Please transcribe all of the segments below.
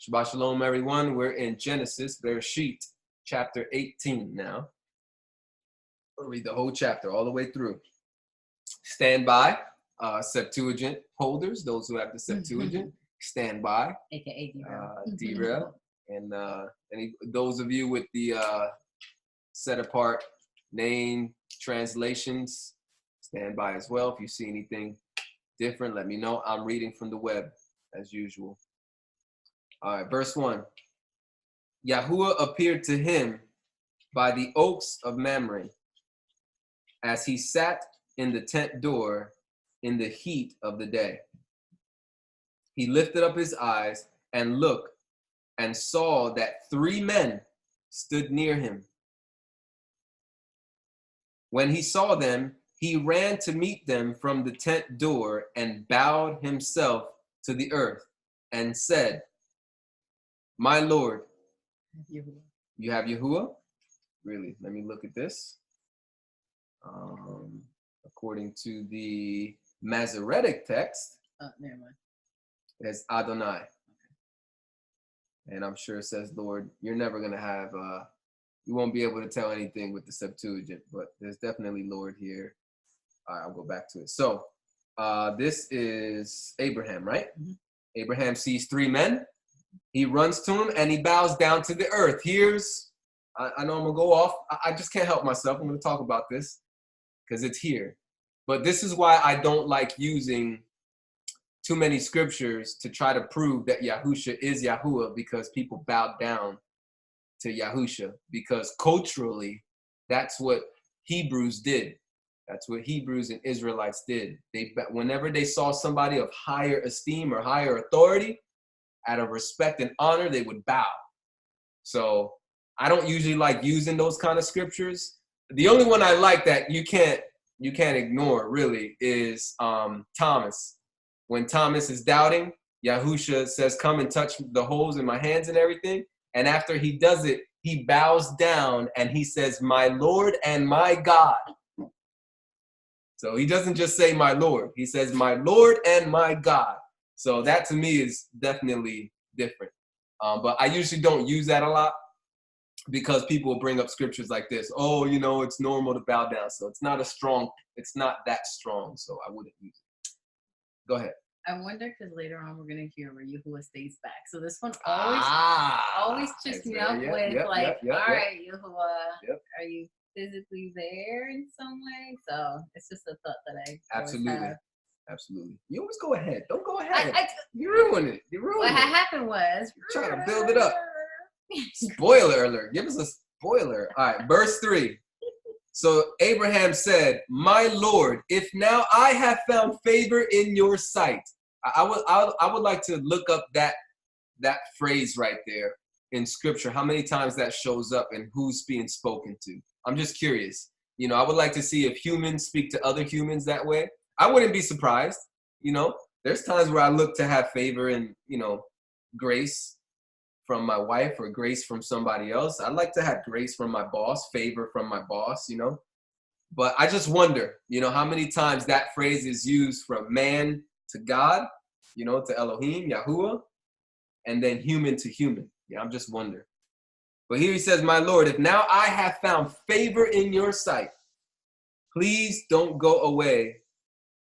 Shabbat shalom, everyone. We're in Genesis, Bereshit, chapter 18 now. We'll read the whole chapter all the way through. Stand by, Septuagint holders, those who have the Septuagint, stand by. AKA D-Rail. And those of you with the set apart name translations, stand by as well. If you see anything different, let me know. I'm reading from the web as usual. All right, verse 1. Yahuah appeared to him by the oaks of Mamre as he sat in the tent door in the heat of the day. He lifted up his eyes and looked and saw that 3 men stood near him. When he saw them, he ran to meet them from the tent door and bowed himself to the earth and said, "My Lord." You have Yahuah? Really? Let me look at this. According to the Masoretic text, never mind. It's Adonai. And I'm sure it says Lord. You're never going to have, you won't be able to tell anything with the Septuagint, but there's definitely Lord here. All right, I'll go back to it. So this is Abraham, right? Mm-hmm. Abraham sees 3 men. He runs to him and he bows down to the earth. I know I'm going to go off. I just can't help myself. I'm going to talk about this because it's here. But this is why I don't like using too many scriptures to try to prove that Yahusha is Yahuah, because people bowed down to Yahusha, because culturally, that's what Hebrews did. That's what Hebrews and Israelites did. Whenever they saw somebody of higher esteem or higher authority, out of respect and honor, they would bow. So I don't usually like using those kind of scriptures. The only one I like that you can't ignore really is Thomas. When Thomas is doubting, Yahusha says, "Come and touch the holes in my hands and everything." And after he does it, he bows down and he says, "My Lord and my God." So he doesn't just say "my Lord." He says, "My Lord and my God." So that to me is definitely different. But I usually don't use that a lot because people will bring up scriptures like this. Oh, it's normal to bow down. So it's not that strong. So I wouldn't use it. Go ahead. I wonder, because later on we're going to hear where Yahuah stays back. So this one always trips me up with all right, Yahuah, are you physically there in some way? So it's just a thought that I have. Absolutely. You always go ahead. Don't go ahead. You ruin it. What happened was, you're trying to build it up. Spoiler alert. Give us a spoiler. All right, verse 3. So Abraham said, "My Lord, if now I have found favor in your sight." I would like to look up that phrase right there in scripture, how many times that shows up and who's being spoken to. I'm just curious. I would like to see if humans speak to other humans that way. I wouldn't be surprised. There's times where I look to have favor and, grace from my wife or grace from somebody else. I'd like to have grace from my boss, favor from my boss, But I just wonder, how many times that phrase is used from man to God, to Elohim, Yahuah, and then human to human. Yeah, I'm just wondering. But here he says, "My Lord, if now I have found favor in your sight, please don't go away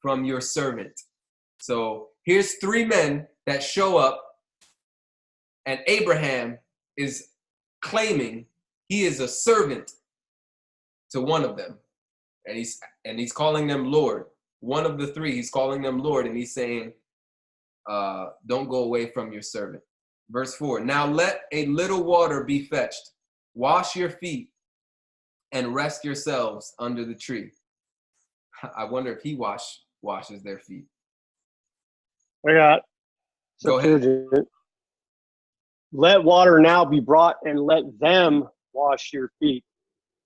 from your servant." So here's 3 men that show up, and Abraham is claiming he is a servant to one of them. And he's calling them Lord. One of the 3, he's calling them Lord, and he's saying, "Don't go away from your servant." Verse 4, "Now let a little water be fetched. Wash your feet and rest yourselves under the tree." I wonder if he washes their feet. I got Go ahead. "Let water now be brought, and let them wash your feet.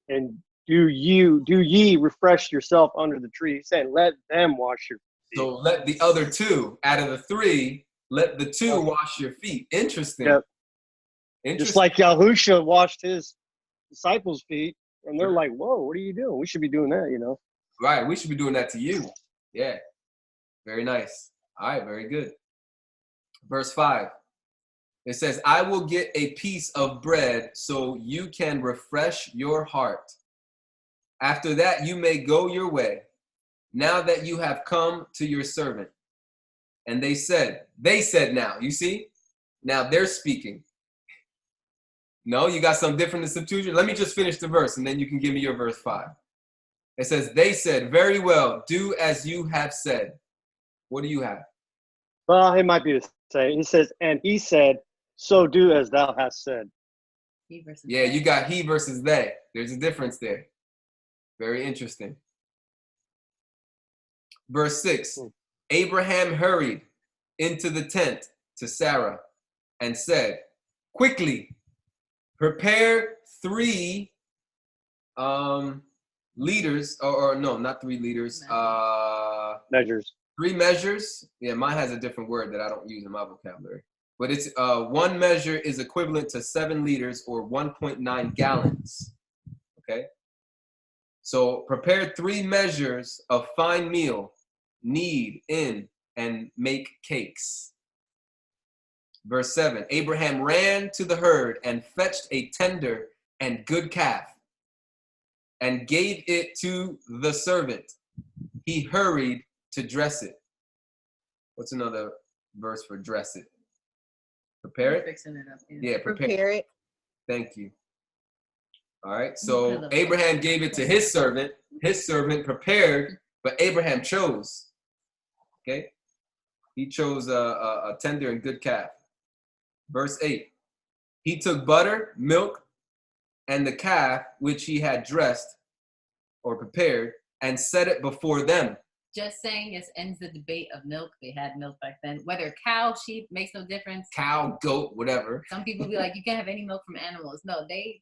And do ye refresh yourself under the tree." He's saying, let them wash your feet. So let the other 2, out of the 3, let the 2 wash your feet. Interesting. Yep. Interesting. Just like Yahusha washed his disciples' feet, and they're like, "Whoa, what are you doing? We should be doing that, Right, we should be doing that to you. Yeah, very nice. All right, very good. Verse 5, It says, I will get a piece of bread so you can refresh your heart. After that, you may go your way, now that you have come to your servant. And they said now, you see? Now they're speaking. No, you got something different in the Septuagint? Let me just finish the verse, and then you can give me your verse 5. It says, they said, very well, do as you have said. What do you have? Well, it might be the same. He says, and he said, so do as thou hast said. He versus Yeah, they. you got he versus they. There's a difference there. Very interesting. Verse 6. Abraham hurried into the tent to Sarah and said, quickly, prepare 3 leaders, or no, not 3 leaders. Measures. 3 measures. Yeah, mine has a different word that I don't use in my vocabulary. But it's 1 measure is equivalent to 7 liters or 1.9 gallons. Okay. So prepare 3 measures of fine meal, knead in, and make cakes. Verse 7, Abraham ran to the herd and fetched a tender and good calf and gave it to the servant. He hurried to dress it. What's another verse for dress it? Prepare it? Fixing it up, Yeah, Prepare it. Thank you. All right, so Abraham gave it to his servant. His servant prepared, but Abraham chose. Okay? He chose a tender and good calf. Verse 8. He took butter, milk, and the calf which he had dressed or prepared and set it before them. Just saying, this ends the debate of milk. They had milk back then. Whether cow, sheep, makes no difference. Cow, goat, whatever. Some people be like, you can't have any milk from animals. No, they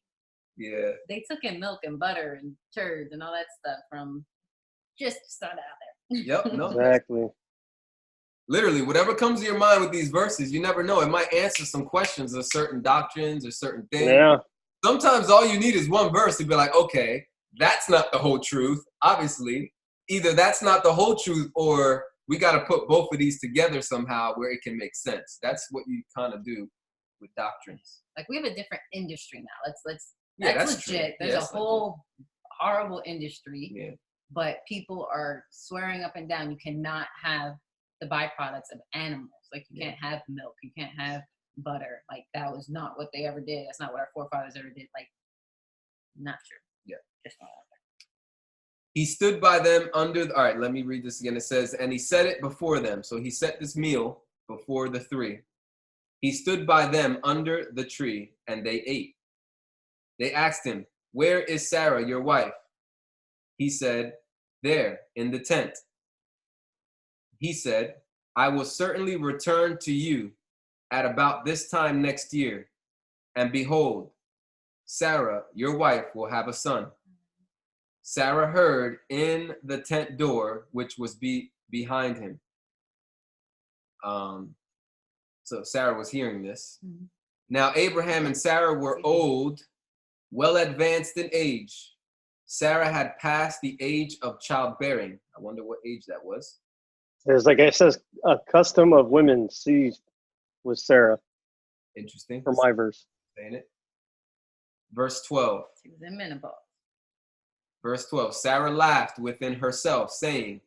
took in milk and butter and curds and all that stuff from just to start out there. Yep, no. Exactly. Literally, whatever comes to your mind with these verses, you never know. It might answer some questions of certain doctrines or certain things. Yeah. Sometimes all you need is one verse to be like, okay, that's not the whole truth. Obviously, either that's not the whole truth or we got to put both of these together somehow where it can make sense. That's what you kind of do with doctrines. Like, we have a different industry now. That's that's legit. True. There's a whole horrible industry, yeah. But people are swearing up and down you cannot have the byproducts of animals. Like, you can't have milk, you can't have butter. Like, that was not what they ever did. That's not what our forefathers ever did. Like, not sure. Yeah. Just not out there. He stood by them under all right, let me read this again. It says, and he set it before them. So he set this meal before the 3. He stood by them under the tree, and they ate. They asked him, where is Sarah, your wife? He said, there, in the tent. He said, I will certainly return to you at about this time next year, and behold, Sarah, your wife, will have a son. Sarah heard in the tent door, which was behind him. So Sarah was hearing this. Mm-hmm. Now Abraham and Sarah were old, well advanced in age. Sarah had passed the age of childbearing. I wonder what age that was. There's it says a custom of women seized with Sarah. Interesting. For my verse. Saying it. Verse 12. She was in menopause. Verse 12. Sarah laughed within herself, saying,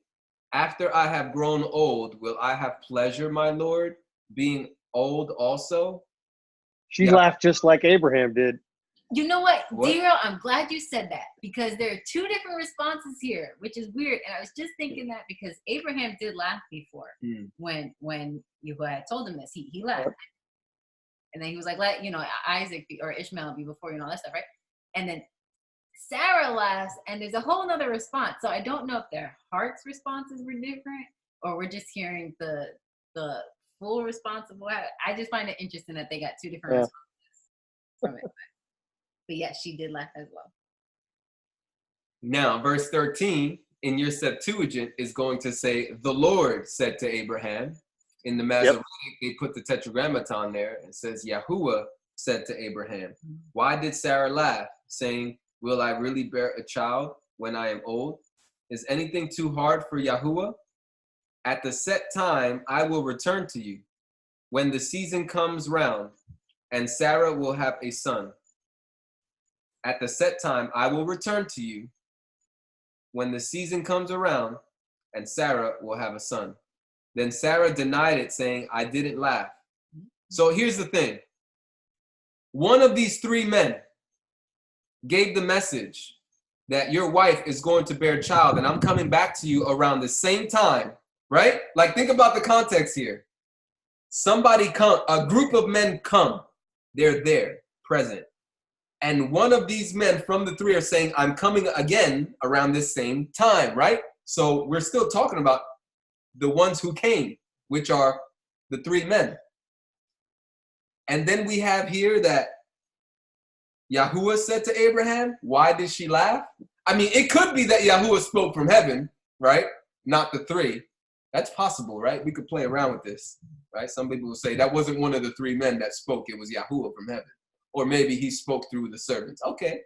after I have grown old, will I have pleasure, my Lord, being old also? She laughed just like Abraham did. You know what, Dero? I'm glad you said that, because there are 2 different responses here, which is weird. And I was just thinking that because Abraham did laugh before when Yahuah had told him this. He laughed. And then he was like, let Isaac or Ishmael be before you and all that stuff, right? And then Sarah laughs, and there's a whole nother response. So I don't know if their heart's responses were different or we're just hearing the full response of what. I just find it interesting that they got 2 different responses from it. But yes, she did laugh as well. Now, verse 13 in your Septuagint is going to say, the Lord said to Abraham. In the Masoretic, they put the tetragrammaton there and says, Yahuah said to Abraham. Why did Sarah laugh, saying, will I really bear a child when I am old? Is anything too hard for Yahuah? At the set time, I will return to you. When the season comes round, and Sarah will have a son. At the set time, I will return to you when the season comes around, and Sarah will have a son. Then Sarah denied it, saying, I didn't laugh. So here's the thing. One of these three men gave the message that your wife is going to bear a child, and I'm coming back to you around the same time, right? Like, think about the context here. Somebody come, a group of men come. They're there, present. And one of these men from the three are saying, I'm coming again around this same time, right? So we're still talking about the ones who came, which are the three men. And then we have here that Yahuah said to Abraham, why did she laugh? I mean, it could be that Yahuah spoke from heaven, right? Not the three. That's possible, right? We could play around with this, right? Some people will say that wasn't one of the three men that spoke. It was Yahuah from heaven. Or maybe he spoke through the servants. Okay.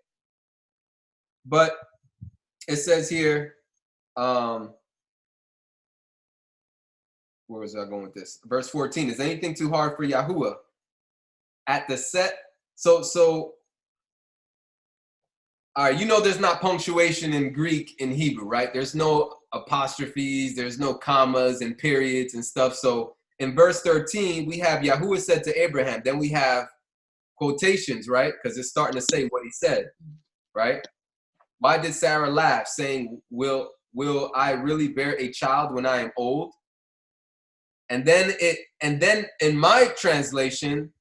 But it says here, where was I going with this? Verse 14, is anything too hard for Yahuah? At the set, so all right, you know there's not punctuation in Greek and Hebrew, right? There's no apostrophes, there's no commas and periods and stuff. So in verse 13, we have Yahuah said to Abraham. Then we have quotations, right? Because it's starting to say what he said, right? Why did Sarah laugh, saying, will I really bear a child when I am old? And then in my translation,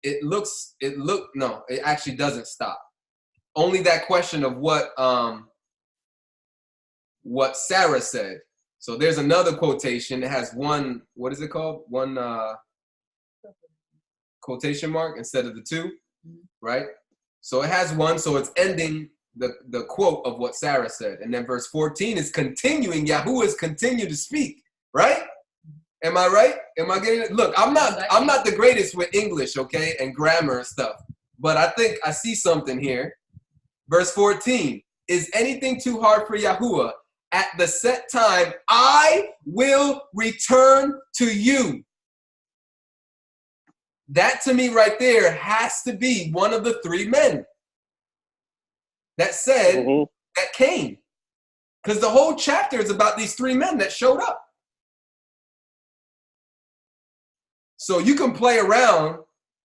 it actually doesn't stop. Only that question of what Sarah said. So there's another quotation. It has one, what is it called? One quotation mark instead of the two, right? So it has one, so it's ending the quote of what Sarah said. And then verse 14 is continuing. Yahuah is continue to speak, right? Am I right? Am I getting it? Look, I'm not the greatest with English, okay, and grammar and stuff. But I think I see something here. Verse 14, is anything too hard for Yahuah? At the set time, I will return to you. That to me right there has to be one of the three men that said, that came. Because the whole chapter is about these three men that showed up. So you can play around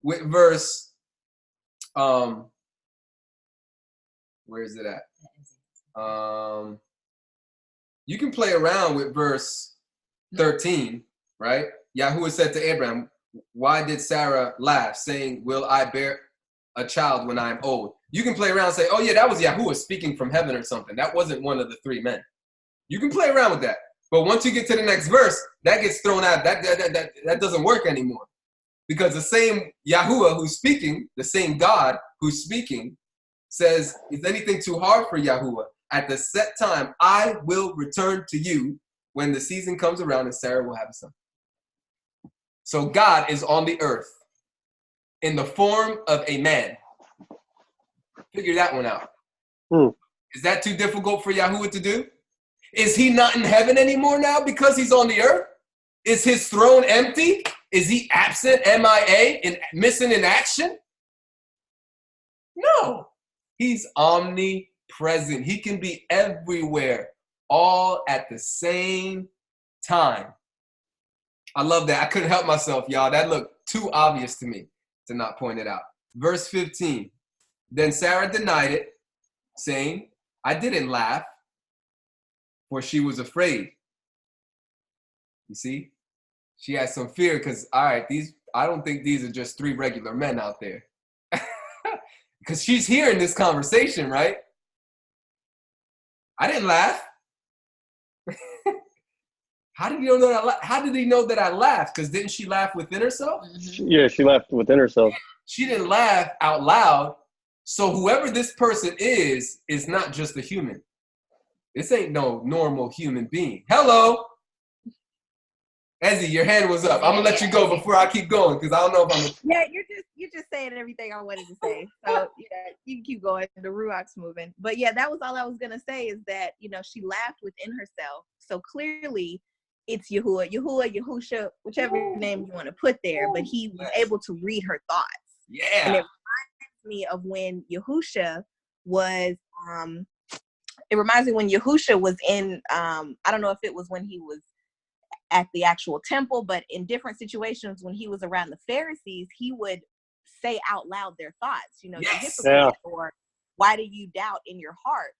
with verse, where is it at? You can play around with verse 13, right? Yahuah said to Abraham, why did Sarah laugh, saying, will I bear a child when I am old? You can play around and say, oh yeah, that was Yahuah speaking from heaven or something. That wasn't one of the three men. You can play around with that. But once you get to the next verse, that gets thrown out. That doesn't work anymore. Because the same Yahuah who's speaking, the same God who's speaking, says, is anything too hard for Yahuah? At the set time, I will return to you when the season comes around and Sarah will have a son. So God is on the earth in the form of a man. Figure that one out. Is that too difficult for Yahuah to do? Is he not in heaven anymore now because he's on the earth? Is his throne empty? Is he absent, MIA, and missing in action? No. He's omnipresent. He can be everywhere, all at the same time. I love that. I couldn't help myself, y'all. That looked too obvious to me to not point it out. Verse 15. Then Sarah denied it, saying, I didn't laugh, for she was afraid. You see? She had some fear because, all right, I don't think these are just three regular men out there. Because she's hearing this conversation, right? I didn't laugh. How did he know that How did he know that I laughed? Because didn't she laugh within herself? Yeah, she laughed within herself. She didn't laugh out loud. So whoever this person is not just a human. This ain't no normal human being. Hello. Ezzy, your hand was up. I'm gonna let you go before I keep going because I don't know if I'm. Yeah, you're just saying everything I wanted to say. So yeah, you can keep going. The Ruach's moving, but yeah, that was all I was gonna say. Is that she laughed within herself. So clearly, it's Yahuah, Yahusha, whichever name you want to put there, but he was able to read her thoughts. Yeah. And it reminds me of when Yahusha was, it reminds me when Yahusha was in, I don't know if it was when he was at the actual temple, but in different situations when he was around the Pharisees, he would say out loud their thoughts, you hypocrite, or why do you doubt in your heart?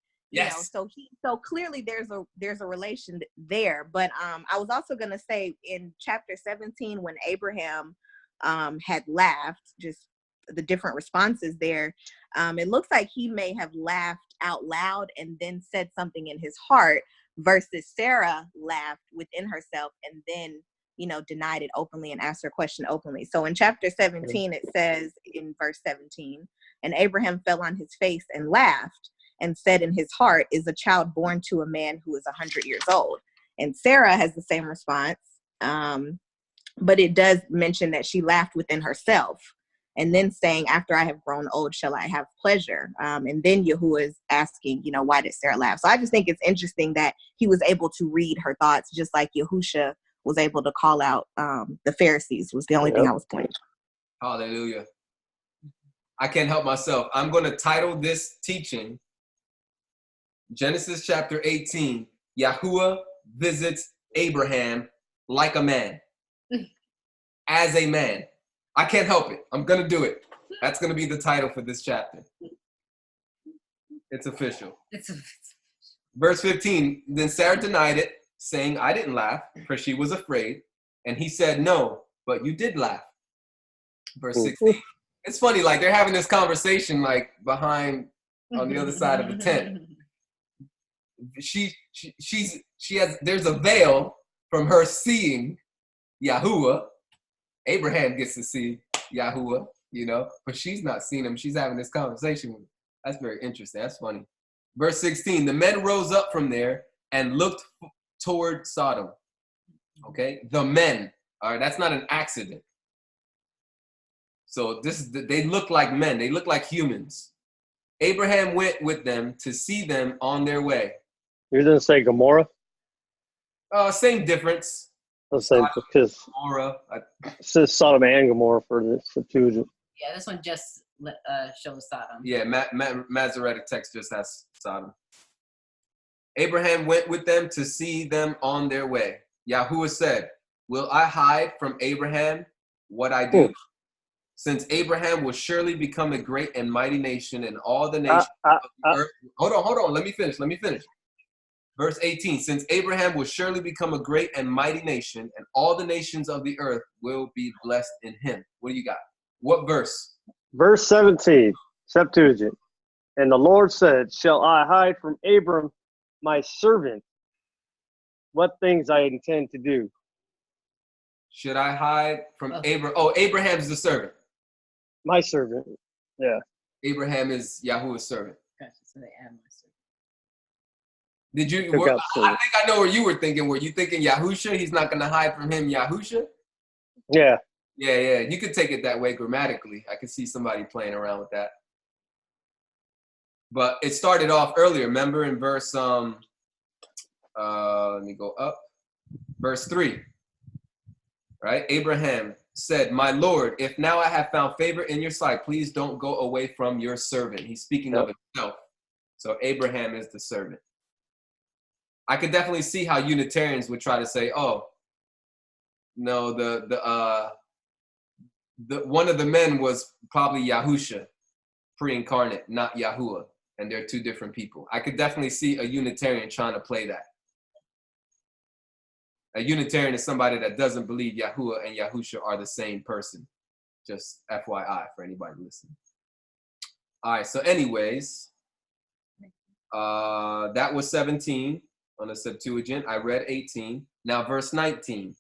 So clearly there's a relation there. But I was also going to say in chapter 17, when Abraham had laughed, just the different responses there, it looks like he may have laughed out loud and then said something in his heart, versus Sarah laughed within herself and then denied it openly and asked her question openly. So in chapter 17, it says in verse 17, and Abraham fell on his face and laughed and said in his heart, is a child born to a man who is 100 years old? And Sarah has the same response, but it does mention that she laughed within herself, and then saying, after I have grown old, shall I have pleasure? And then Yahuah is asking, why did Sarah laugh? So I just think it's interesting that he was able to read her thoughts, just like Yahusha was able to call out the Pharisees, was the only thing I was pointing to. Hallelujah. I can't help myself. I'm going to title this teaching, Genesis chapter 18, Yahuah visits Abraham like a man. As a man. I can't help it. I'm going to do it. That's going to be the title for this chapter. It's official. Verse 15, then Sarah denied it, saying, I didn't laugh, for she was afraid. And he said, no, but you did laugh. Verse 16. It's funny, like they're having this conversation like behind on the other side of the tent. There's a veil from her seeing Yahuah. Abraham gets to see Yahuah, but she's not seeing him. She's having this conversation with him. That's very interesting. That's funny. Verse 16, the men rose up from there and looked toward Sodom. Okay, the men. All right, that's not an accident. So they look like men. They look like humans. Abraham went with them to see them on their way. You didn't say Gomorrah? Same difference. Let's say because Gomorrah. It says Sodom and Gomorrah for the Septuagint. Yeah, this one just shows Sodom. Yeah, Masoretic text just has Sodom. Abraham went with them to see them on their way. Yahuah said, will I hide from Abraham what I do? Since Abraham will surely become a great and mighty nation, and all the nations of the earth. Hold on. Let me finish. Verse 18, since Abraham will surely become a great and mighty nation, and all the nations of the earth will be blessed in him. What do you got? What verse? Verse 17, Septuagint. And the Lord said, shall I hide from Abram, my servant, what things I intend to do? Should I hide from Abraham? Oh, Abraham's the servant. My servant, yeah. Abraham is Yahuah's servant. Gotcha, so they add my servant. Did you? I think I know where you were thinking. Were you thinking Yahusha? He's not going to hide from him, Yahusha? Yeah. Yeah. You could take it that way grammatically. I could see somebody playing around with that. But it started off earlier. Remember in verse, let me go up. Verse 3. Right? Abraham said, my Lord, if now I have found favor in your sight, please don't go away from your servant. He's speaking of himself. So Abraham is the servant. I could definitely see how Unitarians would try to say, oh, no, the one of the men was probably Yahusha, pre-incarnate, not Yahuah, and they're two different people. I could definitely see a Unitarian trying to play that. A Unitarian is somebody that doesn't believe Yahuah and Yahusha are the same person. Just FYI for anybody listening. All right, so anyways, that was 17 on the Septuagint. I read 18. Now verse 19.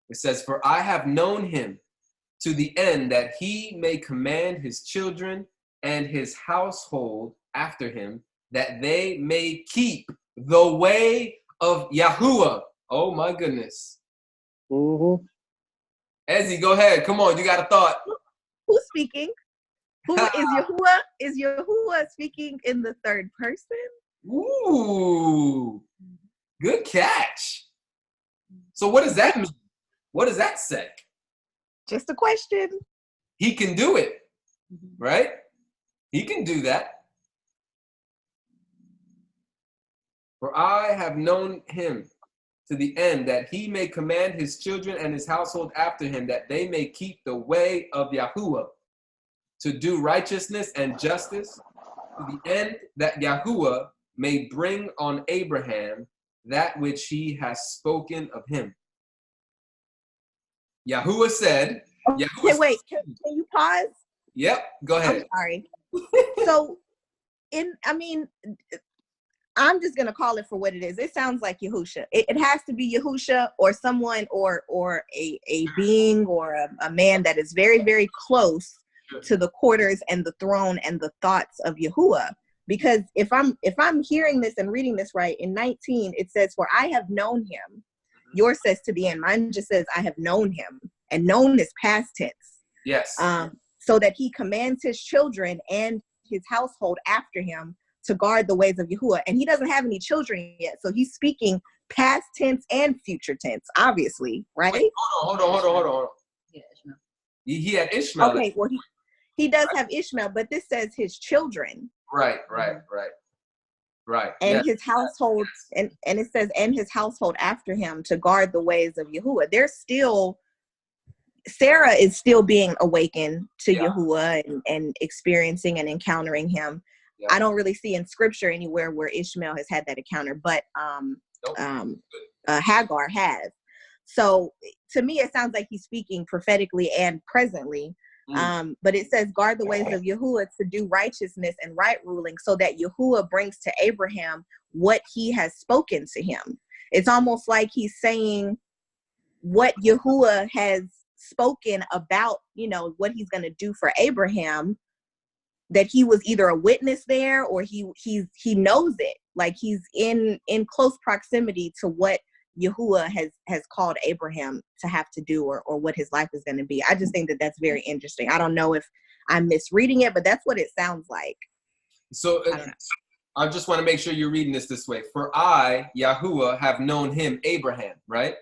It says, for I have known him to the end that he may command his children and his household after him, that they may keep the way of Yahuah. Oh my goodness. Mm-hmm. Ezzy, go ahead. Come on, you got a thought. Who's speaking? Who is Yahuah? Is Yahuah speaking in the third person? Ooh, good catch. So what does that mean? What does that say? Just a question. He can do it, right? He can do that. For I have known him to the end that he may command his children and his household after him, that they may keep the way of Yahuah, to do righteousness and justice, to the end that Yahuah may bring on Abraham that which he has spoken of him. Yahuah said, Okay, wait, can you pause? Yep, go ahead. I'm sorry. So, I'm just gonna call it for what it is. It sounds like Yahusha. It has to be Yahusha or someone or a being or a man that is very, very close to the quarters and the throne and the thoughts of Yahuah. Because if I'm hearing this and reading this right, in 19 it says, "For I have known him." Yours says to the end. Mine just says, "I have known him," and known is past tense. Yes. So that he commands his children and his household after him to guard the ways of Yahuah. And he doesn't have any children yet. So he's speaking past tense and future tense, obviously, right? Wait, hold on. Yeah, Ishmael. He had Ishmael. Okay, well, he does have Ishmael, but this says his children. Right. And his household, and it says, and his household after him to guard the ways of Yahuah. Sara is still being awakened to Yahuah and experiencing and encountering him. Yeah. I don't really see in scripture anywhere where Ishmael has had that encounter, but Hagar has. So to me, it sounds like he's speaking prophetically and presently. But it says, guard the ways of Yahuah to do righteousness and right ruling, so that Yahuah brings to Abraham what he has spoken to him. It's almost like he's saying what Yahuah has spoken about, what he's going to do for Abraham, that he was either a witness there or he knows it, like he's in close proximity to what Yahuah has called Abraham to have to do, or what his life is going to be. I just think that that's very interesting. I don't know if I'm misreading it, but that's what it sounds like. So I just want to make sure you're reading this way. For I, Yahuah, have known him, Abraham, right?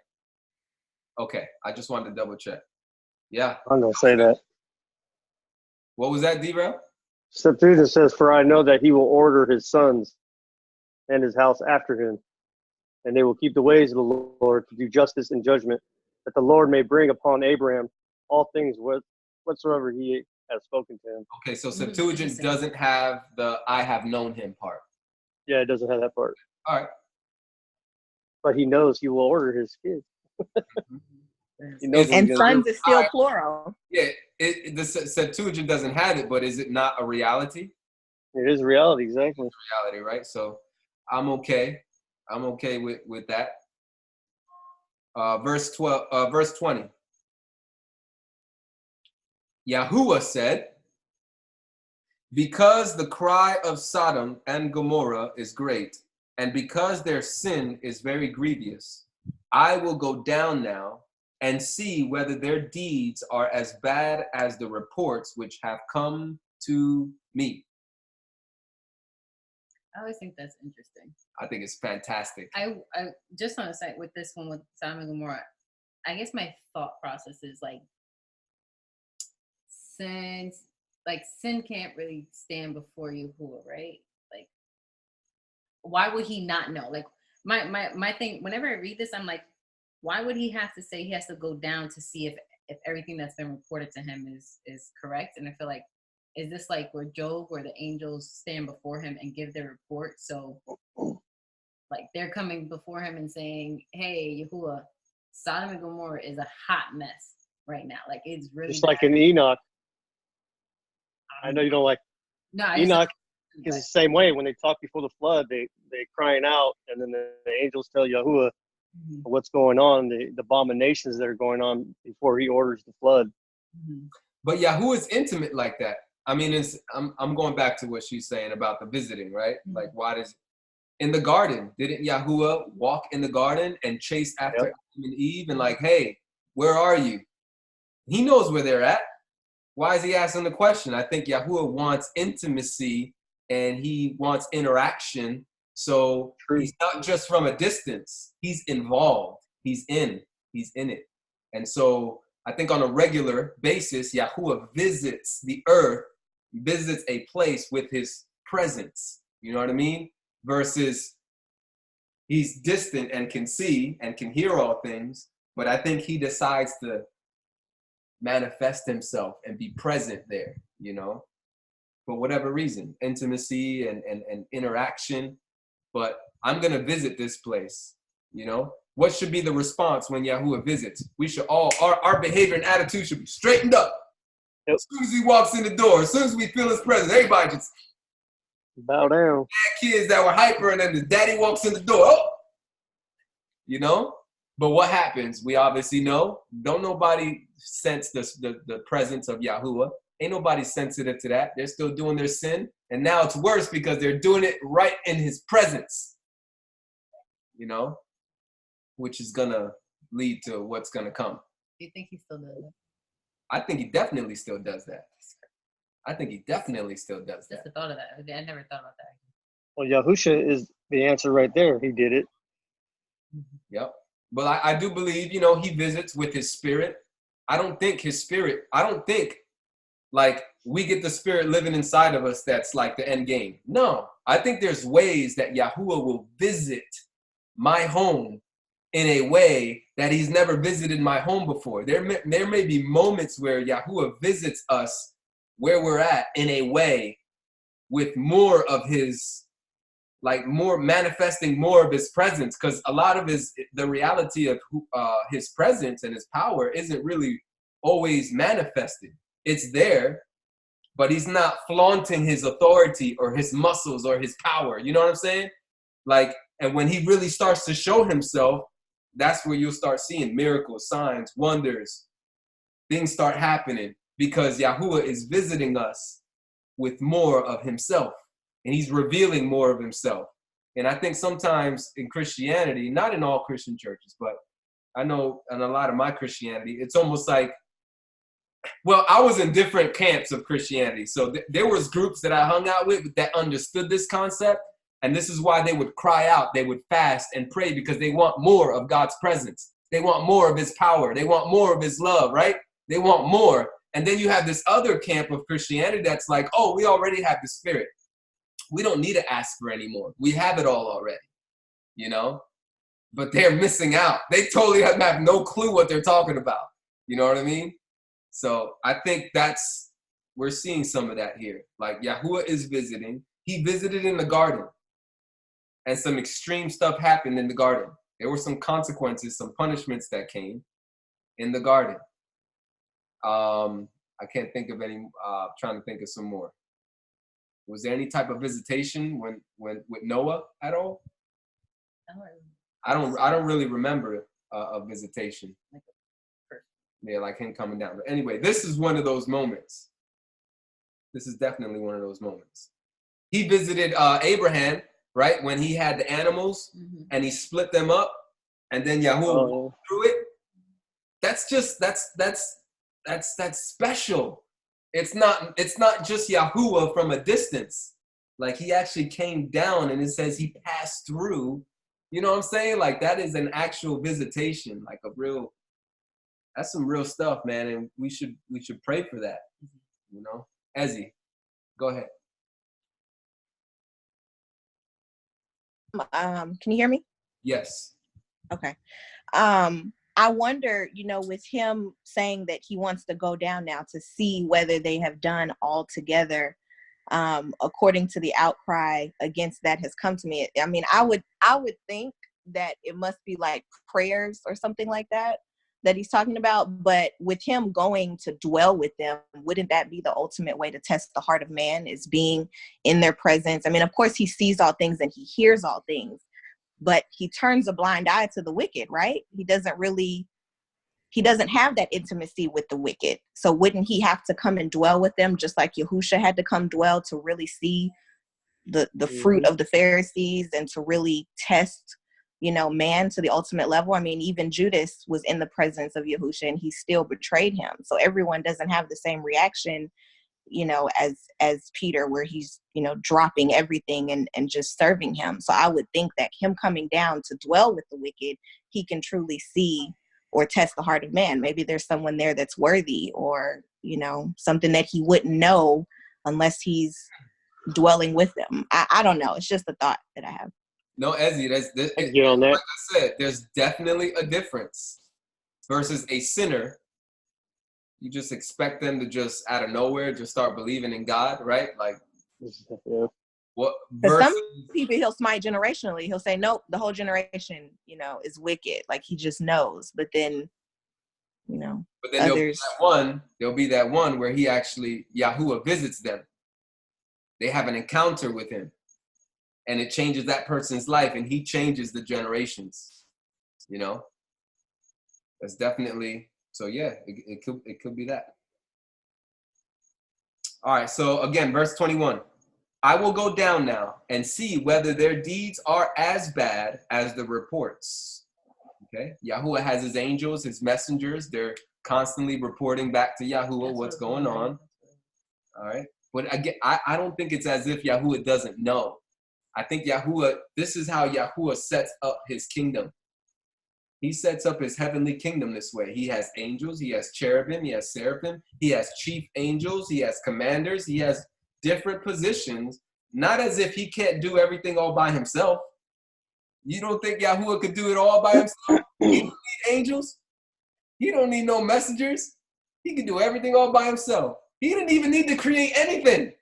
Okay, I just wanted to double check. Yeah. I'm going to say that. What was that, D-Rail? Septuagint says, "For I know that he will order his sons and his house after him, and they will keep the ways of the Lord to do justice and judgment, that the Lord may bring upon Abraham all things whatsoever he has spoken to him." Okay, so Septuagint doesn't have the "I have known him" part. Yeah, it doesn't have that part. All right. But he knows he will order his kids. He knows, and sons is still plural. Yeah, the Septuagint doesn't have it, but is it not a reality? It is reality, exactly. It's reality, right? So I'm okay. I'm okay with that. Verse 20. Yahuah said, "Because the cry of Sodom and Gomorrah is great, and because their sin is very grievous, I will go down now and see whether their deeds are as bad as the reports which have come to me." I always think that's interesting. I think it's fantastic. I just on a site with this one with Sodom and Gomorrah, I guess my thought process is like, sin can't really stand before Yahuah, right? Like, why would he not know? Like, my thing, whenever I read this, I'm like, why would he have to say he has to go down to see if everything that's been reported to him is correct? And I feel like, is this like where Job, where the angels stand before him and give their report? So like they're coming before him and saying, "Hey, Yahuah, Sodom and Gomorrah is a hot mess right now. Like it's really just bad." Like in Enoch. I know you don't like Enoch. Is the same way. When they talk before the flood, they crying out, and then the angels tell Yahuah what's going on, the abominations that are going on before he orders the flood. But Yahuah is intimate like that. I mean, I'm going back to what she's saying about the visiting, right? Like, why does in the garden, didn't Yahuah walk in the garden and chase after Adam and Eve and like, "Hey, where are you?" He knows where they're at. Why is he asking the question? I think Yahuah wants intimacy and he wants interaction. So he's not just from a distance, he's involved. He's in it. And so I think on a regular basis, Yahuah visits the earth, visits a place with his presence. You know what I mean? Versus he's distant and can see and can hear all things, but I think he decides to manifest himself and be present there, you know, for whatever reason, intimacy and interaction. But I'm going to visit this place, you know. What should be the response when Yahuah visits? We should all, our behavior and attitude should be straightened up. Yep. As soon as he walks in the door, as soon as we feel his presence, everybody just bow down. Kids that were hyper, and then the daddy walks in the door, oh! You know? But what happens? We obviously know. Don't nobody sense the presence of Yahuah. Ain't nobody sensitive to that. They're still doing their sin. And now it's worse because they're doing it right in his presence. You know? Which is going to lead to what's going to come. Do you think he still does that? I think he definitely still does that. Just the thought of that. I never thought about that. Well, Yahusha is the answer right there. He did it. Yep. But I do believe, you know, he visits with his spirit. I don't think like we get the spirit living inside of us that's like the end game. No, I think there's ways that Yahuah will visit my home in a way that he's never visited my home before. There may be moments where Yahuah visits us where we're at in a way with more of his, like more manifesting more of his presence, because a lot of the reality of his presence and his power isn't really always manifested. It's there, but he's not flaunting his authority or his muscles or his power. You know what I'm saying? Like, and when he really starts to show himself, that's where you'll start seeing miracles, signs, wonders. Things start happening because Yahuah is visiting us with more of himself, and he's revealing more of himself. And I think sometimes in Christianity, not in all Christian churches, but I know in a lot of my Christianity, it's almost like, well, I was in different camps of Christianity. So there was groups that I hung out with that understood this concept. And this is why they would cry out, they would fast and pray, because they want more of God's presence. They want more of his power. They want more of his love, right? They want more. And then you have this other camp of Christianity that's like, oh, we already have the Spirit. We don't need to ask for any more. We have it all already, you know? But they're missing out. They totally have no clue what they're talking about. You know what I mean? So I think we're seeing some of that here. Like Yahuah is visiting. He visited in the garden. And some extreme stuff happened in the garden. There were some consequences, some punishments that came in the garden. I can't think of any, trying to think of some more. Was there any type of visitation when with Noah at all? I don't really remember a visitation. Yeah, like him coming down. But anyway, this is one of those moments. This is definitely one of those moments. He visited Abraham, right, when he had the animals, and he split them up, and then Yahuah walked through it. That's special. It's not just Yahuah from a distance. Like he actually came down, and it says he passed through. You know what I'm saying? Like that is an actual visitation, like that's some real stuff, man. And we should pray for that. You know, Ezzy, go ahead. Can you hear me? Yes. Okay. I wonder, you know, with him saying that he wants to go down now to see whether they have done all together, according to the outcry against that has come to me. I mean, I would think that it must be like prayers or something like that he's talking about. But with him going to dwell with them, wouldn't that be the ultimate way to test the heart of man, is being in their presence? I mean, of course, he sees all things and he hears all things, but he turns a blind eye to the wicked, right? He doesn't have that intimacy with the wicked. So wouldn't he have to come and dwell with them, just like Yahusha had to come dwell to really see the fruit of the Pharisees and to really test, you know, man to the ultimate level? I mean, even Judas was in the presence of Yahusha and he still betrayed him. So everyone doesn't have the same reaction as Peter, where he's, dropping everything and just serving him. So I would think that him coming down to dwell with the wicked, he can truly see or test the heart of man. Maybe there's someone there that's worthy, or, something that he wouldn't know unless he's dwelling with them. I don't know. It's just a thought that I have. No, Ezzy, on that. Like I said, there's definitely a difference versus a sinner. You just expect them to just out of nowhere just start believing in God, right? Like, yeah. What? Some people he'll smite generationally. He'll say, nope, the whole generation, is wicked. Like he just knows. But then, But then others. there'll be that one where he actually, Yahuah visits them. They have an encounter with him. And it changes that person's life, and he changes the generations. That's definitely, so yeah, it could be that. All right, so again, verse 21. I will go down now and see whether their deeds are as bad as the reports. Okay, Yahuah has his angels, his messengers. They're constantly reporting back to Yahuah what's going on. All right, but again, I don't think it's as if Yahuah doesn't know. I think Yahuah, this is how Yahuah sets up his kingdom. He sets up his heavenly kingdom this way. He has angels, he has cherubim, he has seraphim, he has chief angels, he has commanders, he has different positions, not as if he can't do everything all by himself. You don't think Yahuah could do it all by himself? He don't need angels. He don't need no messengers. He can do everything all by himself. He didn't even need to create anything.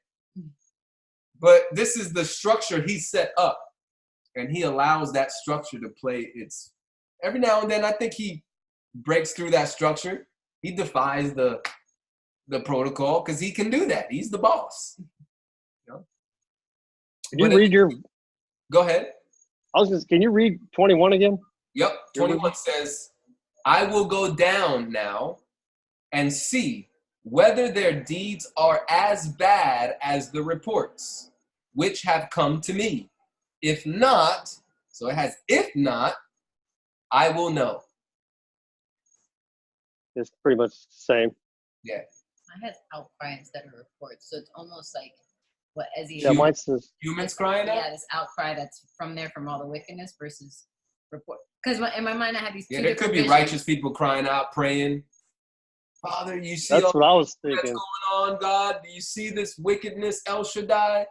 But this is the structure he set up, and he allows that structure to play its. Every now and then, I think he breaks through that structure. He defies the protocol because he can do that. He's the boss. Can you read your? Go ahead. Can you read 21 again? Yep. 21 says, "I will go down now and see whether their deeds are as bad as the reports which have come to me. If not," so it has "if not, I will know." It's pretty much the same. Yeah. I had outcry instead of reports, so it's almost like what Ezzy. Yeah, mine says humans crying out. Yeah, this outcry that's from all the wickedness versus report. Because in my mind, I had these two there could be visions. righteous people crying out, praying. Father, you see that's all what I was thinking. that's going on, God? Do you see this wickedness, El Shaddai?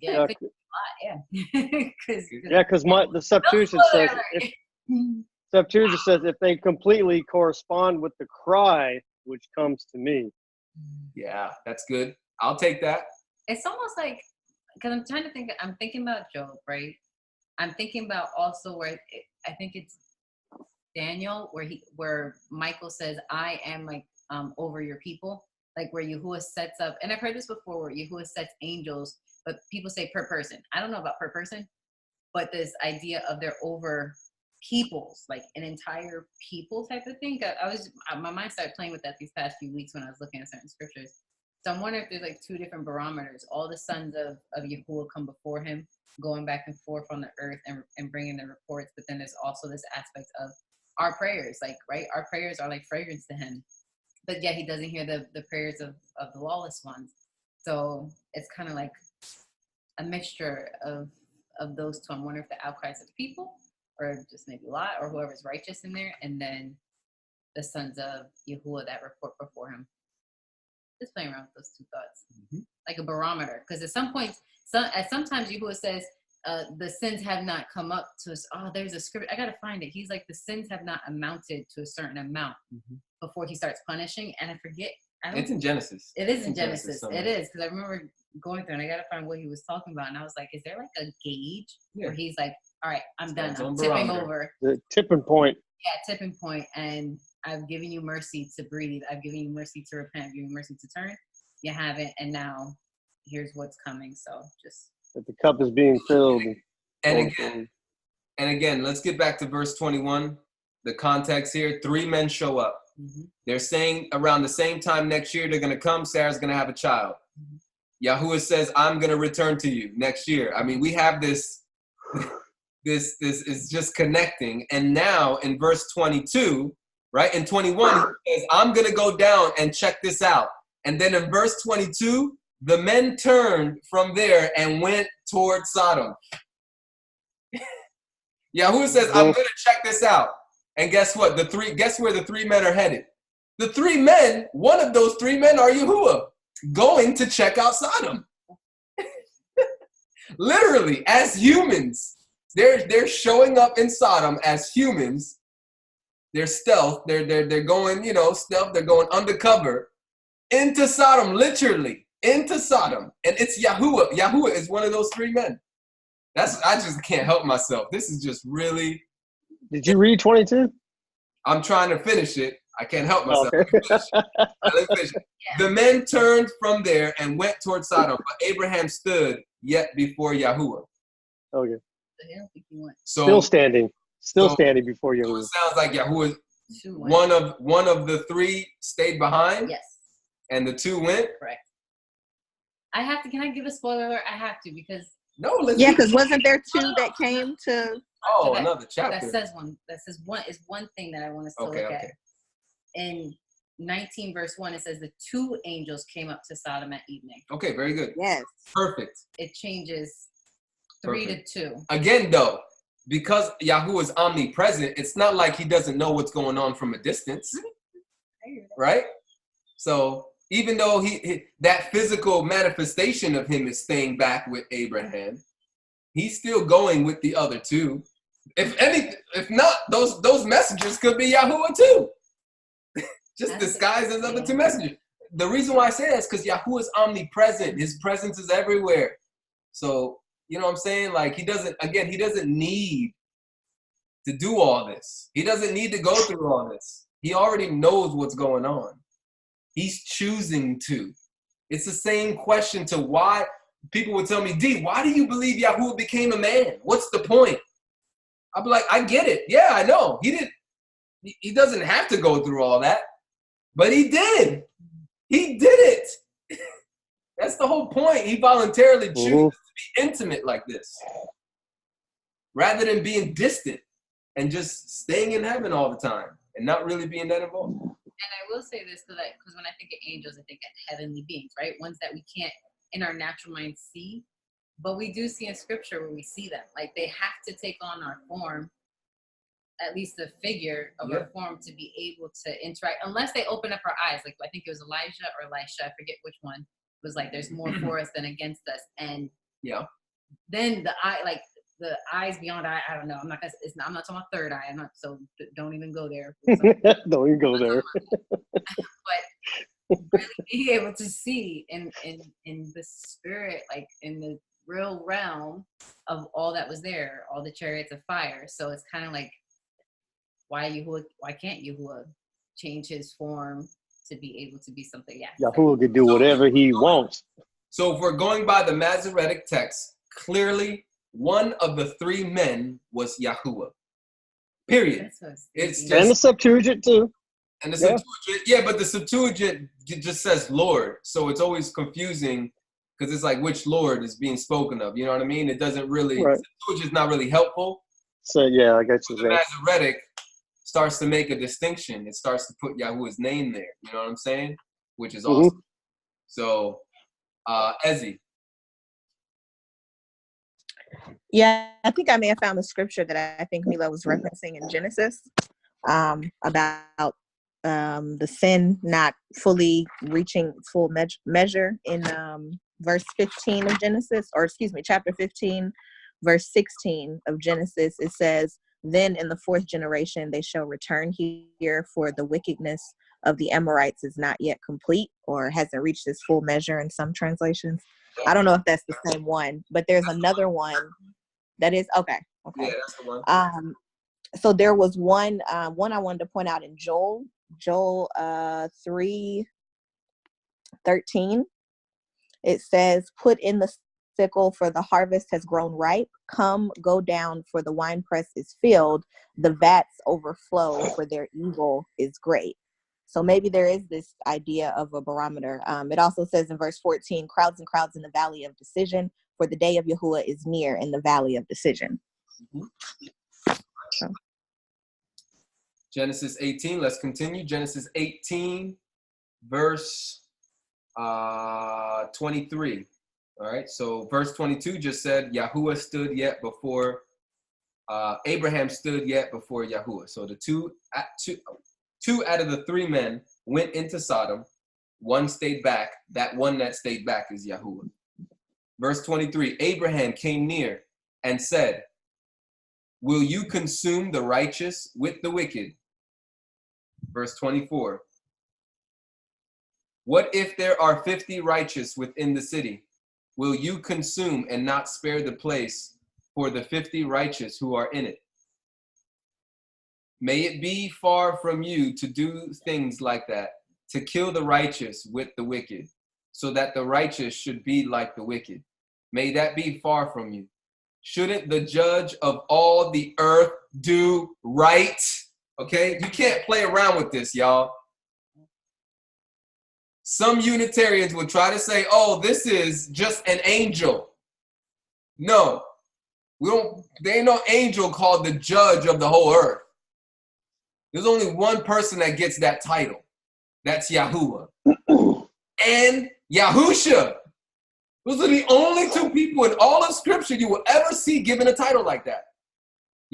Yeah, it could be a lot, yeah. Because the Septuagint says if they completely correspond with the cry which comes to me. Yeah, that's good. I'll take that. It's almost like, because I'm trying to think, I'm thinking about Job, right? I'm thinking about also where I think it's Daniel, where Michael says, "I am like over your people," like where Yahuah sets up, and I've heard this before, where Yahuah sets angels, but people say per person. I don't know about per person, but this idea of they're over peoples, like an entire people type of thing. My mind started playing with that these past few weeks when I was looking at certain scriptures. So I'm wondering if there's like two different barometers. All the sons of Yahuah come before him, going back and forth on the earth and bringing the reports. But then there's also this aspect of our prayers, like, right? Our prayers are like fragrance to him. But yet he doesn't hear the prayers of the lawless ones. So it's kind of like a mixture of those two. I'm wondering if the outcries of people, or just maybe Lot, or whoever's righteous in there, and then the sons of Yahuah that report before him. Just playing around with those two thoughts, like a barometer. Because at some points, sometimes Yahuah says, the sins have not come up to us. Oh, there's a scripture. I got to find it. He's like, the sins have not amounted to a certain amount before he starts punishing. And I forget. It's in Genesis. It is in Genesis. It is. Because I remember going through and I got to find what he was talking about. And I was like, is there like a gauge where he's like, all right, I'm done. I'm tipping over. The tipping point. Yeah, tipping point. And I've given you mercy to breathe. I've given you mercy to repent. I've given you mercy to turn. You haven't. And now here's what's coming. So just. That the cup is being filled. And again, let's get back to verse 21. The context here, 3 men show up. They're saying around the same time next year, they're going to come. Sarah's going to have a child. Yahuah says, I'm going to return to you next year. I mean, we have this is just connecting. And now in verse 22, right? In 21, he says, I'm going to go down and check this out. And then in verse 22, the men turned from there and went toward Sodom. Yahuah says, I'm going to check this out. And guess what? Guess where the 3 men are headed? The 3 men, one of those 3 men are Yahuah, going to check out Sodom. Literally, as humans. They're showing up in Sodom as humans. They're stealth. They're going, stealth. They're going undercover into Sodom, literally into Sodom. And it's Yahuah. Yahuah is one of those 3 men. I just can't help myself. This is just really. Did you read 22? I'm trying to finish it. I can't help myself. Okay. Let me finish it. The men turned from there and went toward Sodom, but Abraham stood yet before Yahuah. Okay. So still standing before Yahuah. So it sounds like Yahuah, one of the 3 stayed behind. Yes. And the 2 went. Correct. Can I give a spoiler alert? I have to because. No, let's. Yeah, because wasn't there 2 that came to? Oh, another chapter. That says one thing that I want us to look at. In 19 verse 1, it says the 2 angels came up to Sodom at evening. Okay, very good. Yes. Perfect. It changes 3 to 2. Again, though, because Yahuah is omnipresent, it's not like he doesn't know what's going on from a distance, right? So even though that physical manifestation of him is staying back with Abraham, he's still going with the other 2. If not, those messengers could be Yahuah too. Just disguised as other 2 messengers. The reason why I say that is because Yahuah is omnipresent. His presence is everywhere. So, you know what I'm saying? Like, he doesn't need to do all this. He doesn't need to go through all this. He already knows what's going on. He's choosing to. It's the same question to why people would tell me, D, why do you believe Yahuah became a man? What's the point? I'd be like, I get it. Yeah, I know. He doesn't have to go through all that. But he did. He did it. That's the whole point. He voluntarily chooses to be intimate like this. Rather than being distant and just staying in heaven all the time and not really being that involved. And I will say this because when I think of angels, I think of heavenly beings, right? Ones that we can't in our natural mind see. But we do see in scripture where we see them. Like they have to take on our form, at least the figure of our form, to be able to interact, unless they open up our eyes. Like I think it was Elijah or Elisha, I forget which one. It was like there's more for us than against us. And then the eyes beyond eye, I don't know. I'm not talking about third eye. So don't even go there. Don't even go there. But really be able to see in the spirit, like in the real realm of all that was there, all the chariots of fire. So it's kind of like, why can't Yahuah change his form to be able to be something? Yahuah could do whatever he wants. So if we're going by the Masoretic text, clearly one of the 3 men was Yahuah. Period. It's just, and the Septuagint too. And the Septuagint, but the Septuagint just says Lord, so it's always confusing because it's like which Lord is being spoken of. You know what I mean? It doesn't really. Septuagint's not really helpful. So I got you. The Masoretic starts to make a distinction. It starts to put Yahuah's name there. You know what I'm saying? Which is awesome. So, Ezzy. Yeah, I think I may have found the scripture that I think Mila was referencing in Genesis about the sin not fully reaching its full measure in verse 15 of Genesis, chapter 15, verse 16 of Genesis. It says, then in the 4th generation, they shall return here, for the wickedness of the Amorites is not yet complete, or hasn't reached its full measure in some translations. I don't know if that's the same one, but there's another one that is, okay. Yeah, that's the one. So there was one I wanted to point out in Joel 3:13. It says, put in the sickle, for the harvest has grown ripe. Come, go down, for the winepress is filled. The vats overflow, for their evil is great. So maybe there is this idea of a barometer. It also says in verse 14, crowds and crowds in the valley of decision, for the day of Yahuah is near in the valley of decision. So. Genesis 18, let's continue. Genesis 18, verse 23. All right, so verse 22 just said Yahuah stood yet before, Abraham stood yet before Yahuah. So the two out of the 3 men went into Sodom. One stayed back. That one that stayed back is Yahuah. Verse 23, Abraham came near and said, will you consume the righteous with the wicked? Verse 24, what if there are 50 righteous within the city? Will you consume and not spare the place for the 50 righteous who are in it? May it be far from you to do things like that, to kill the righteous with the wicked, so that the righteous should be like the wicked. May that be far from you. Shouldn't the judge of all the earth do right? Okay, you can't play around with this, y'all. Some Unitarians will try to say, oh, this is just an angel. No, there ain't no angel called the judge of the whole earth. There's only one person that gets that title. That's Yahuah. And Yahusha. Those are the only 2 people in all of Scripture you will ever see given a title like that.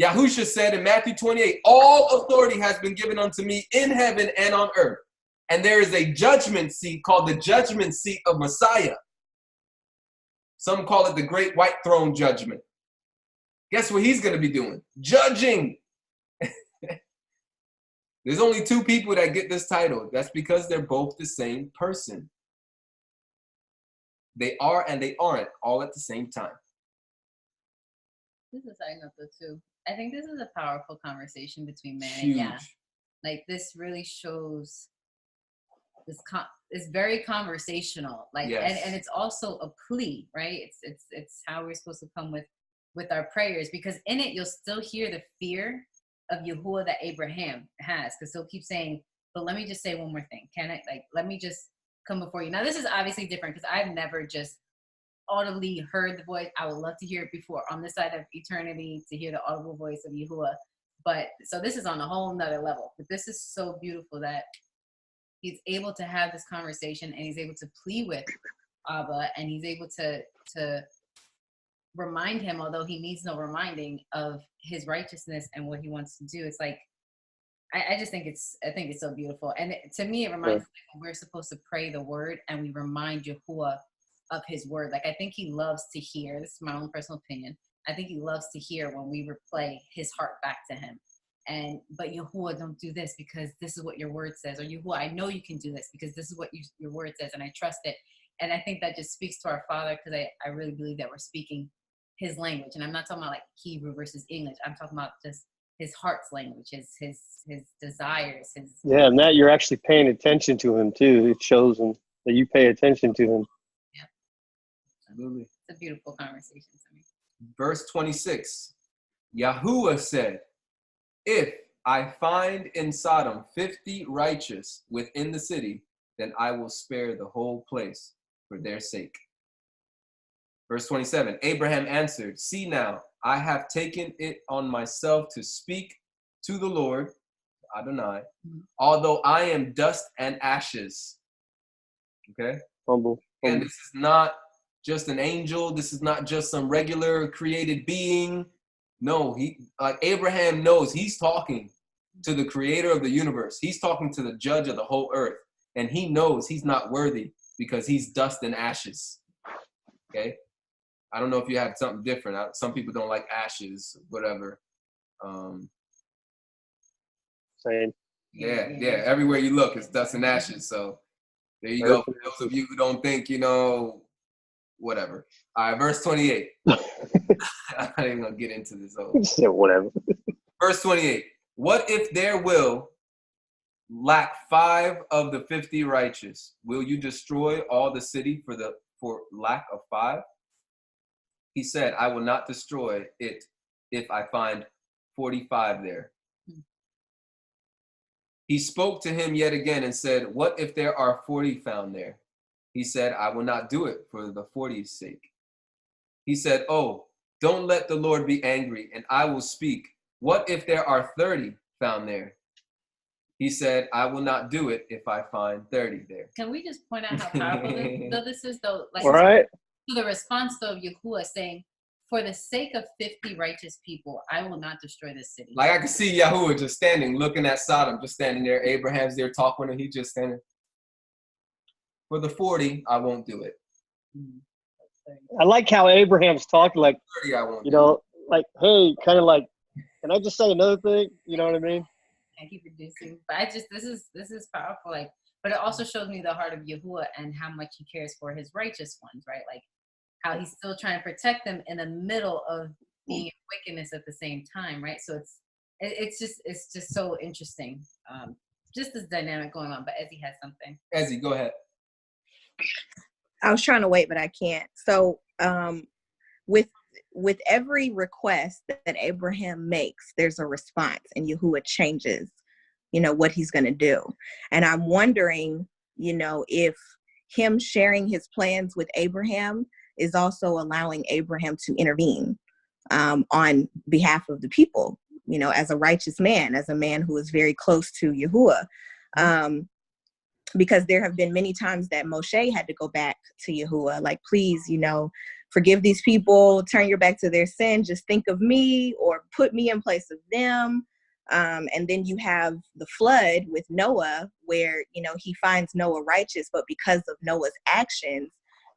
Yahusha said in Matthew 28, all authority has been given unto me in heaven and on earth. And there is a judgment seat called the judgment seat of Messiah. Some call it the great white throne judgment. Guess what he's going to be doing? Judging. There's only 2 people that get this title. That's because they're both the same person. They are and they aren't all at the same time. This is saying up too. I think this is a powerful conversation between man Huge. and Yah. Like this really shows this it's very conversational. Like yes. and it's also a plea, right? It's how we're supposed to come with our prayers, because in it you'll still hear the fear of Yahuah that Abraham has, because he'll keep saying, but let me just say one more thing. Can I, like, let me just come before you. Now this is obviously different because I've never just audibly heard the voice. I would love to hear it before on this side of eternity, to hear the audible voice of Yahuah. But so this is on a whole nother level. But this is so beautiful that he's able to have this conversation and he's able to plead with Abba, and he's able to remind him, although he needs no reminding, of his righteousness and what he wants to do. It's like, I just think it's so beautiful. And to me, it reminds me when we're supposed to pray the word and we remind Yahuah of his word. Like, I think he loves to hear, this is my own personal opinion, I think he loves to hear when we replay his heart back to him. But Yahuah, don't do this because this is what your word says. Or Yahuah, I know you can do this because this is what your word says, and I trust it. And I think that just speaks to our Father, because I really believe that we're speaking his language. And I'm not talking about like Hebrew versus English. I'm talking about just his heart's language, his desires, Yeah, and that you're actually paying attention to him too. It shows him that you pay attention to him. Yeah. Absolutely. It's a beautiful conversation to me. Verse 26, Yahuah said, if I find in Sodom 50 righteous within the city, then I will spare the whole place for their sake. Verse 27, Abraham answered, see now, I have taken it on myself to speak to the Lord, Adonai, although I am dust and ashes. Okay? Humble. And this is not just an angel. This is not just some regular created being. No, Abraham knows he's talking to the creator of the universe. He's talking to the judge of the whole earth. And he knows he's not worthy because he's dust and ashes. Okay? I don't know if you have something different. Some people don't like ashes, whatever. Same. Yeah. Everywhere you look, it's dust and ashes. So there you go. For those of you who don't think, whatever. All right, verse 28. I'm not even going to get into this. Whatever. Verse 28. What if there will lack 5 of the 50 righteous? Will you destroy all the city for lack of 5? He said, I will not destroy it if I find 45 there. He spoke to him yet again and said, what if there are 40 found there? He said, I will not do it for the 40's sake. He said, oh, don't let the Lord be angry, and I will speak. What if there are 30 found there? He said, I will not do it if I find 30 there. Can we just point out how powerful this is, though? Like, all right. To the response, though, of Yahuah saying, for the sake of 50 righteous people, I will not destroy this city. Like, I can see Yahuah just standing, looking at Sodom, just standing there. Abraham's there talking, and he's just standing. For the 40, I won't do it. I like how Abraham's talking, like, 30, I won't you know, like, hey, kind of like, can I just say another thing? You know what I mean? I keep reducing, but this is powerful. Like, but it also shows me the heart of Yahuah and how much he cares for his righteous ones, right? Like how he's still trying to protect them in the middle of being in wickedness at the same time, right? So it's just so interesting. Just this dynamic going on. But Ezzy has something. Ezzy, go ahead. I was trying to wait, but I can't. So with every request that Abraham makes, there's a response, and Yahuah changes, you know, what he's going to do. And I'm wondering, you know, if him sharing his plans with Abraham is also allowing Abraham to intervene on behalf of the people, you know, as a righteous man, as a man who is very close to Yahuah. Because there have been many times that Moshe had to go back to Yahuah, like, please, you know, forgive these people, turn your back to their sin, just think of me or put me in place of them. And then you have the flood with Noah where, you know, he finds Noah righteous, but because of Noah's actions,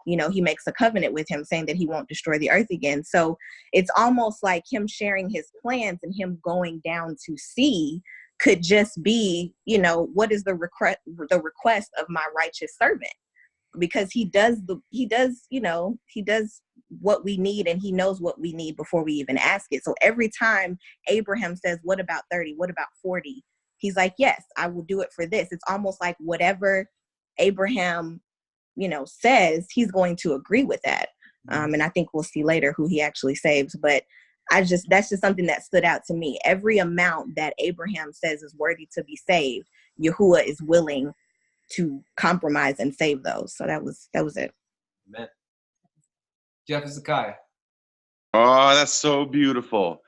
you know, he makes a covenant with him saying that he won't destroy the earth again. So it's almost like him sharing his plans and him going down to see could just be, you know, what is the request of my righteous servant? Because he does what we need, and he knows what we need before we even ask it. So every time Abraham says, what about 30? What about 40? He's like, yes, I will do it for this. It's almost like whatever Abraham, you know, says, he's going to agree with that. And I think we'll see later who he actually saves. But that's just something that stood out to me. Every amount that Abraham says is worthy to be saved, Yahuah is willing to compromise and save those. So that was it. Amen. Jeff Hezekiah. Oh, that's so beautiful.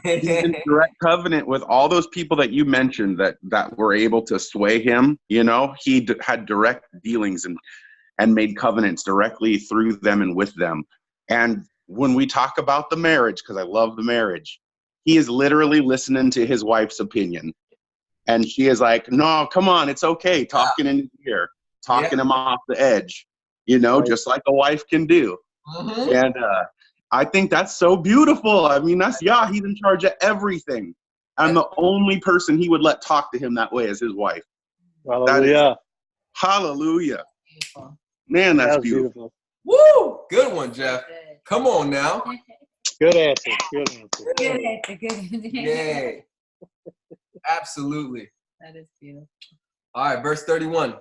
He's in direct covenant with all those people that you mentioned that were able to sway him. You know, he had direct dealings and made covenants directly through them and with them. And when we talk about the marriage, because I love the marriage, he is literally listening to his wife's opinion. And she is like, no, come on, it's okay. Talking in his ear, talking him off the edge, you know, just like a wife can do. Mm-hmm. And I think that's so beautiful. I mean, that's he's in charge of everything. And the only person he would let talk to him that way is his wife. Hallelujah. Hallelujah. Beautiful. Man, that's beautiful. Woo! Good one, Jeff. Come on now. Good answer. Yeah. Absolutely. That is beautiful. All right, verse 31.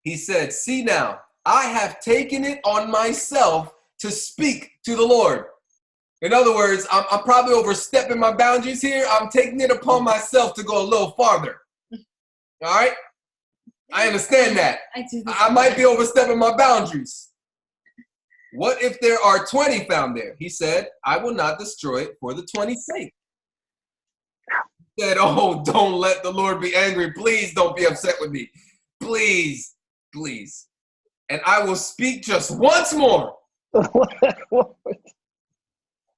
He said, see now, I have taken it on myself to speak to the Lord. In other words, I'm probably overstepping my boundaries here. I'm taking it upon myself to go a little farther. All right? I understand that. I might be overstepping my boundaries. What if there are 20 found there? He said, I will not destroy it for the 20's sake. He said, oh, don't let the Lord be angry. Please don't be upset with me. Please, please. And I will speak just once more.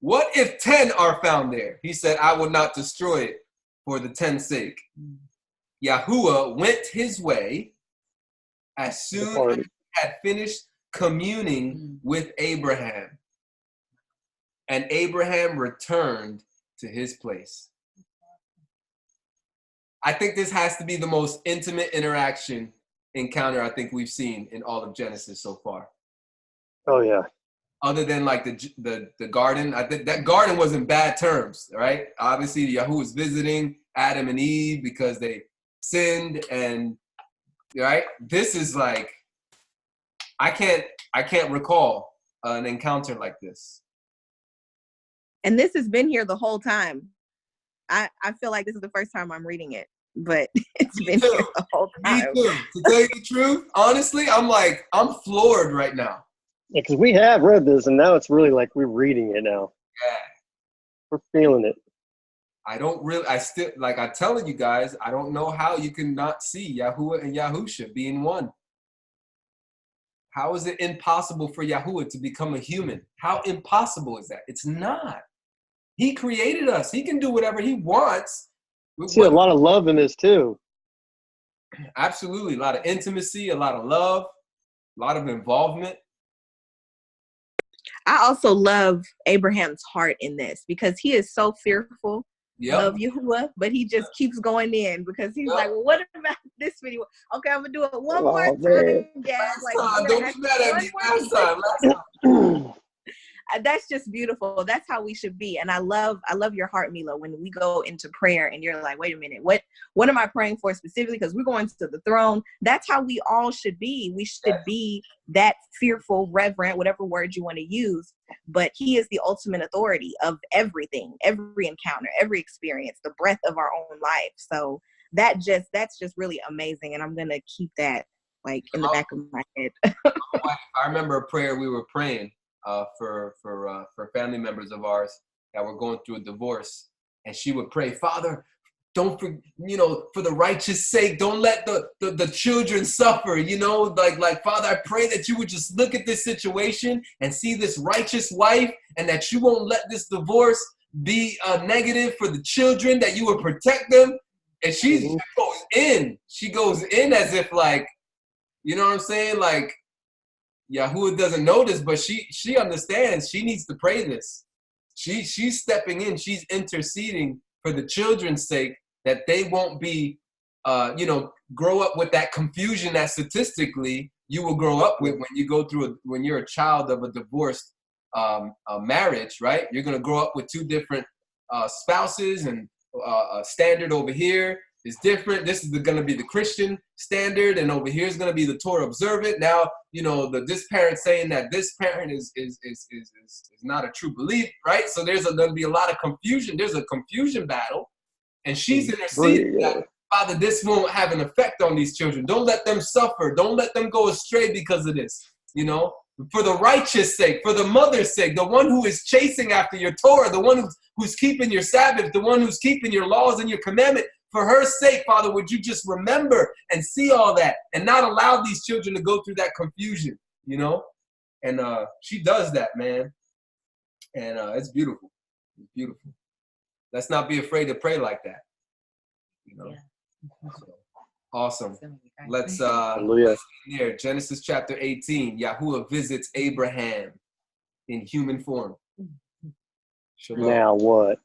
What if 10 are found there? He said, I will not destroy it for the 10's sake. Yahuah went his way as soon as he had finished communing with Abraham. And Abraham returned to his place. I think this has to be the most intimate encounter I think we've seen in all of Genesis so far. Oh yeah. Other than like the garden, I think that garden was in bad terms, right? Obviously, Yahuah was visiting Adam and Eve because they sinned, and right. This is like I can't recall an encounter like this. And this has been here the whole time. I feel like this is the first time I'm reading it, but it's been here the whole time. Me too. To tell you the truth, honestly, I'm floored right now. Yeah, because we have read this, and now it's really like we're reading it now. Yeah. We're feeling it. I still, like I'm telling you guys, I don't know how you can not see Yahuah and Yahusha being one. How is it impossible for Yahuah to become a human? How impossible is that? It's not. He created us. He can do whatever he wants. See a lot of love in this too. Absolutely. A lot of intimacy, a lot of love, a lot of involvement. I also love Abraham's heart in this because he is so fearful of Yahuah, but he just keeps going in because he's like, well, what about this video? Okay, I'm gonna do it one more time, guys. Like, don't be mad at me. Last time. That's just beautiful. That's how we should be. And I love your heart, Mila, when we go into prayer and you're like, wait a minute, what am I praying for specifically? Because we're going to the throne. That's how we all should be. We should be that fearful, reverent, whatever word you want to use. But he is the ultimate authority of everything, every encounter, every experience, the breath of our own life. So that's just really amazing. And I'm going to keep that like in the back of my head. I remember a prayer we were praying for family members of ours that were going through a divorce, and she would pray, Father, don't for the righteous sake, don't let the children suffer, like Father, I pray that you would just look at this situation and see this righteous wife, and that you won't let this divorce be negative for the children, that you would protect them. And she goes in as if like, you know what I'm saying, like Yahuah doesn't know this, but she understands. She needs to pray this. She's stepping in. She's interceding for the children's sake, that they won't be, grow up with that confusion that statistically you will grow up with when you go through when you're a child of a divorced marriage, right? You're gonna grow up with two different spouses, and a standard over here is different. This is going to be the Christian standard, and over here is going to be the Torah observant. Now, this parent saying that this parent is not a true believer, right? So there's going to be a lot of confusion. There's a confusion battle, and she's interceding that, Father, this won't have an effect on these children. Don't let them suffer. Don't let them go astray because of this, for the righteous sake, for the mother's sake, the one who is chasing after your Torah, the one who's keeping your Sabbath, the one who's keeping your laws and your commandment. For her sake, Father, would you just remember and see all that and not allow these children to go through that confusion, And she does that, man. And it's beautiful. It's beautiful. Let's not be afraid to pray like that. So, awesome. Let's here. Genesis chapter 18. Yahuah visits Abraham in human form. Shalom. Now what?